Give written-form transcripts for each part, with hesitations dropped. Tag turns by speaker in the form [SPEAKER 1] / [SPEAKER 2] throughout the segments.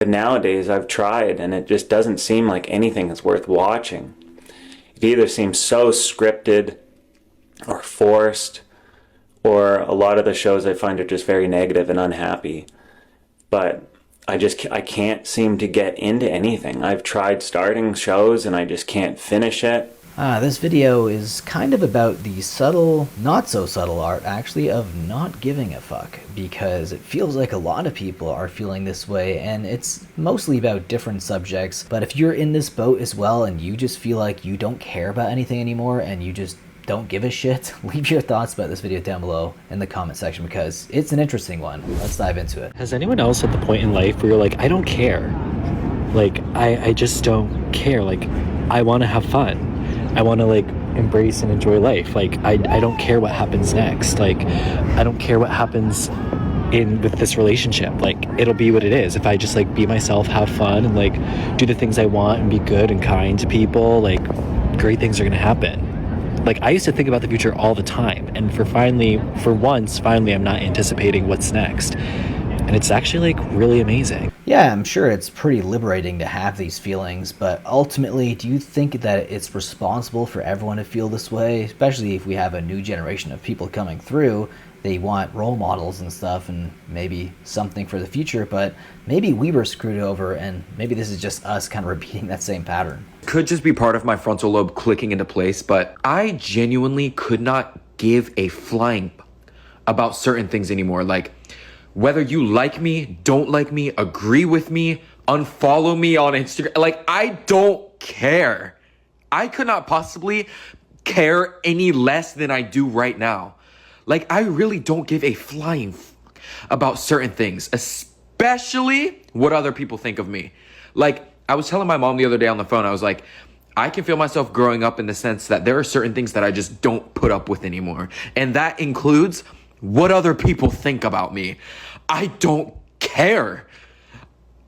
[SPEAKER 1] But nowadays I've tried and it just doesn't seem like anything is worth watching. It either seems so scripted or forced, or a lot of the shows I find are just very negative and unhappy. But I can't seem to get into anything. I've tried starting shows and I just can't finish it.
[SPEAKER 2] This video is kind of about the subtle, not so subtle art actually of not giving a fuck, because it feels like a lot of people are feeling this way, and it's mostly about different subjects. But if you're in this boat as well and you just feel like you don't care about anything anymore and you just don't give a shit, leave your thoughts about this video down below in the comment section because it's an interesting one. Let's dive into it.
[SPEAKER 3] Has anyone else at the point in life where you're like, I don't care? Like, I just don't care. Like, I want to have fun. I want to, like, embrace and enjoy life. Like, I don't care what happens next. Like, I don't care what happens with this relationship. Like, it'll be what it is. If I just, like, be myself, have fun, and, like, do the things I want and be good and kind to people, like, great things are going to happen. Like, I used to think about the future all the time, and for once, I'm not anticipating what's next. And it's actually, like, really amazing.
[SPEAKER 2] Yeah, I'm sure it's pretty liberating to have these feelings, but ultimately, do you think that it's responsible for everyone to feel this way? Especially if we have a new generation of people coming through. They want role models and stuff and maybe something for the future, but maybe we were screwed over and maybe this is just us kind of repeating that same pattern.
[SPEAKER 4] Could just be part of my frontal lobe clicking into place, but I genuinely could not give a flying about certain things anymore. Like, whether you like me, don't like me, agree with me, unfollow me on Instagram, like, I don't care. I could not possibly care any less than I do right now. Like, I really don't give a flying about certain things, especially what other people think of me. Like, I was telling my mom the other day on the phone, I was like, I can feel myself growing up in the sense that there are certain things that I just don't put up with anymore. And that includes what other people think about me. I don't care.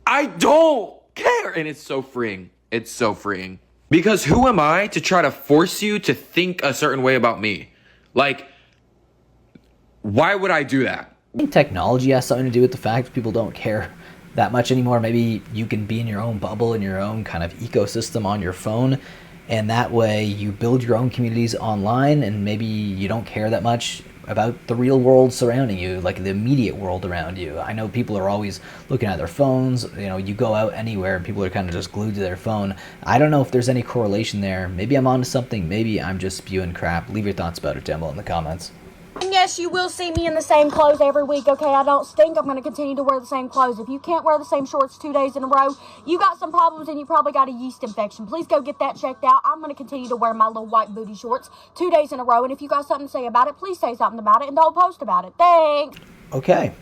[SPEAKER 4] I don't care. And it's so freeing. It's so freeing. Because who am I to try to force you to think a certain way about me? Like, why would I do that?
[SPEAKER 2] I think technology has something to do with the fact that people don't care that much anymore. Maybe you can be in your own bubble, in your own kind of ecosystem on your phone, and that way you build your own communities online, and maybe you don't care that much about the real world surrounding you, like the immediate world around you. I know people are always looking at their phones. You know, you go out anywhere and people are kind of just glued to their phone. I don't know if there's any correlation there. Maybe I'm onto something. Maybe I'm just spewing crap. Leave your thoughts about it down below in the comments.
[SPEAKER 5] And yes, you will see me in the same clothes every week, okay? I don't stink. I'm going to continue to wear the same clothes. If you can't wear the same shorts 2 days in a row, you got some problems and you probably got a yeast infection. Please go get that checked out. I'm going to continue to wear my little white booty shorts 2 days in a row. And if you got something to say about it, please say something about it and don't post about it. Thanks.
[SPEAKER 2] Okay.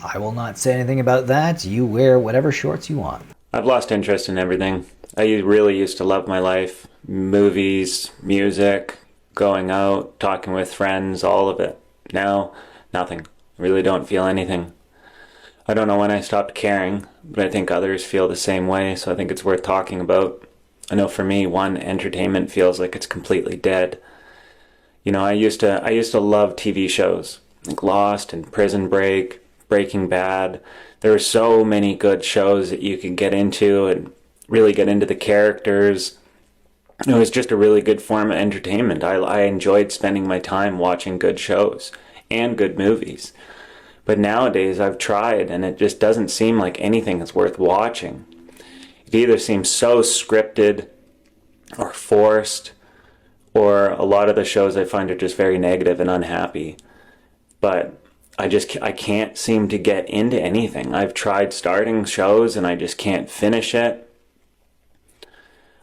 [SPEAKER 2] I will not say anything about that. You wear whatever shorts you want.
[SPEAKER 1] I've lost interest in everything. I really used to love my life. Movies, music, going out, talking with friends, all of it. Now, nothing. I really don't feel anything. I don't know when I stopped caring, but I think others feel the same way, so I think it's worth talking about. I know for me, entertainment feels like it's completely dead. You know, I used to love TV shows, like Lost and Prison Break, Breaking Bad. There were so many good shows that you could get into and really get into the characters. It was just a really good form of entertainment. I enjoyed spending my time watching good shows and good movies. But nowadays I've tried and it just doesn't seem like anything is worth watching. It either seems so scripted or forced, or a lot of the shows I find are just very negative and unhappy. But I can't seem to get into anything. I've tried starting shows and I just can't finish it.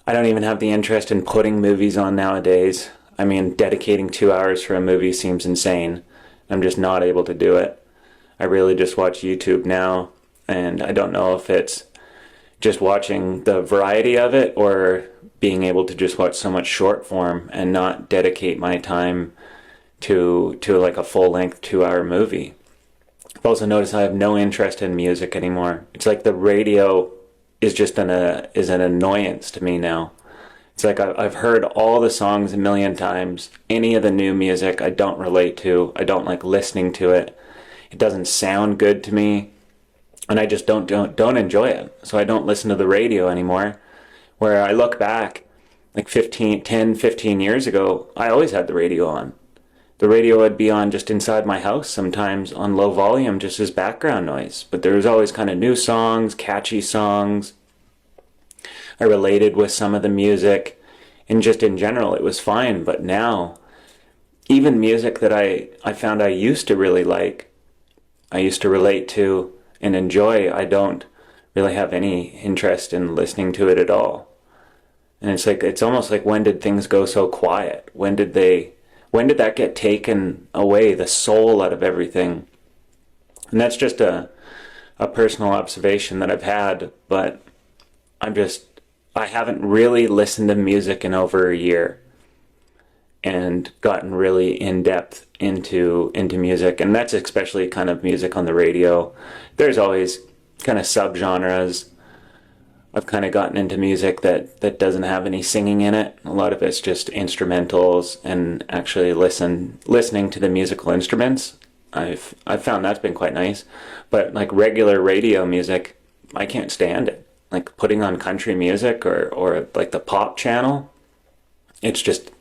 [SPEAKER 1] I don't even have the interest in putting movies on nowadays. I mean, dedicating 2 hours for a movie seems insane. I'm just not able to do it. I really just watch YouTube now, and I don't know if it's just watching the variety of it or being able to just watch so much short form and not dedicate my time to like a full-length 2-hour movie. I've also noticed I have no interest in music anymore. It's like the radio is just an annoyance to me now. It's like I've heard all the songs a million times. Any of the new music I don't relate to. I don't like listening to it. It doesn't sound good to me. and I just don't enjoy it. So I don't listen to the radio anymore. Where I look back, like 15 years ago, I always had the radio on. The radio would be on just inside my house, sometimes on low volume, just as background noise. But there was always kind of new songs, catchy songs. I related with some of the music, and just in general, it was fine. But now, even music that I found I used to really like, I used to relate to and enjoy, I don't really have any interest in listening to it at all. And it's almost like, when did things go so quiet? When did that get taken away, the soul out of everything? And that's just a personal observation that I've had, but I haven't really listened to music in over a year and gotten really in depth into music. And that's especially kind of music on the radio. There's always kind of subgenres. I've kind of gotten into music that doesn't have any singing in it. A lot of it's just instrumentals, and actually listening to the musical instruments. I've found that's been quite nice. But like regular radio music, I can't stand it. Like putting on country music or like the pop channel, it's just,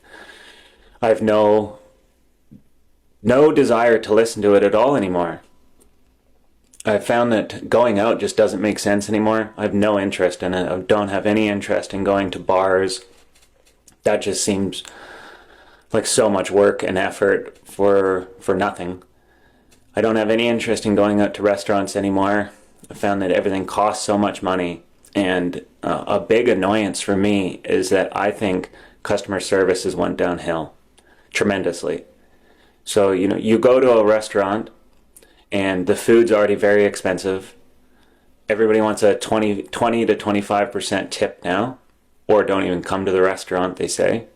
[SPEAKER 1] I have no desire to listen to it at all anymore. I've found that going out just doesn't make sense anymore. I have no interest in it. I don't have any interest in going to bars. That just seems like so much work and effort for nothing. I don't have any interest in going out to restaurants anymore. I found that everything costs so much money. And a big annoyance for me is that I think customer service has went downhill tremendously. So, you go to a restaurant and the food's already very expensive. Everybody wants a 20 to 25% tip now, or don't even come to the restaurant, they say.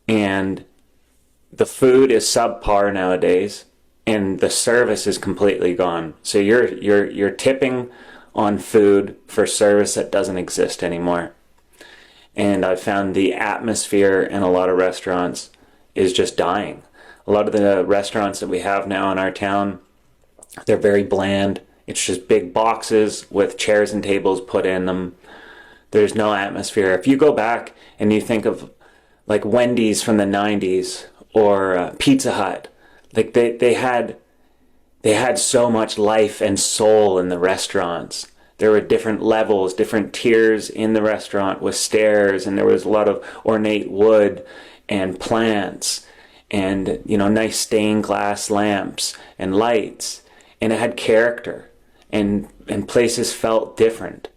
[SPEAKER 1] And the food is subpar nowadays, and the service is completely gone. So you're tipping on food for service that doesn't exist anymore. And I've found the atmosphere in a lot of restaurants is just dying. A lot of the restaurants that we have now in our town, they're very bland. It's just big boxes with chairs and tables put in them. There's no atmosphere. If you go back and you think of like Wendy's from the 90s or Pizza Hut, like they had so much life and soul in the restaurants. There were different levels, different tiers in the restaurant with stairs, and there was a lot of ornate wood and plants and nice stained glass lamps and lights, and it had character, and places felt different.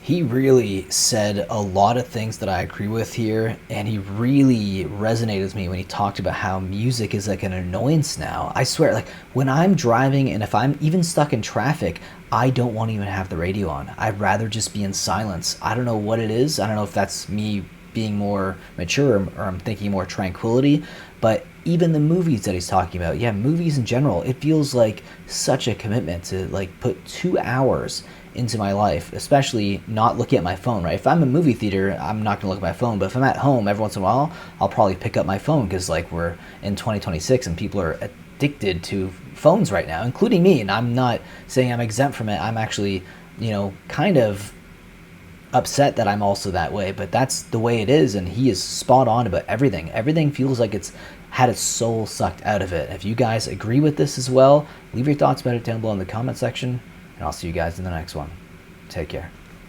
[SPEAKER 2] He really said a lot of things that I agree with here, and he really resonated with me when he talked about how music is like an annoyance now. I swear, like when I'm driving and if I'm even stuck in traffic, I don't want to even have the radio on. I'd rather just be in silence. I don't know what it is. I don't know if that's me being more mature or I'm thinking more tranquility, but even the movies that he's talking about, movies in general, it feels like such a commitment to like put 2 hours into my life, especially not looking at my phone, right? If I'm in a movie theater, I'm not gonna look at my phone, but if I'm at home every once in a while, I'll probably pick up my phone because like we're in 2026 and people are addicted to phones right now, including me, and I'm not saying I'm exempt from it. I'm actually, kind of upset that I'm also that way, but that's the way it is, and he is spot on about everything. Everything feels like it's had its soul sucked out of it. If you guys agree with this as well, leave your thoughts about it down below in the comment section, and I'll see you guys in the next one. Take care.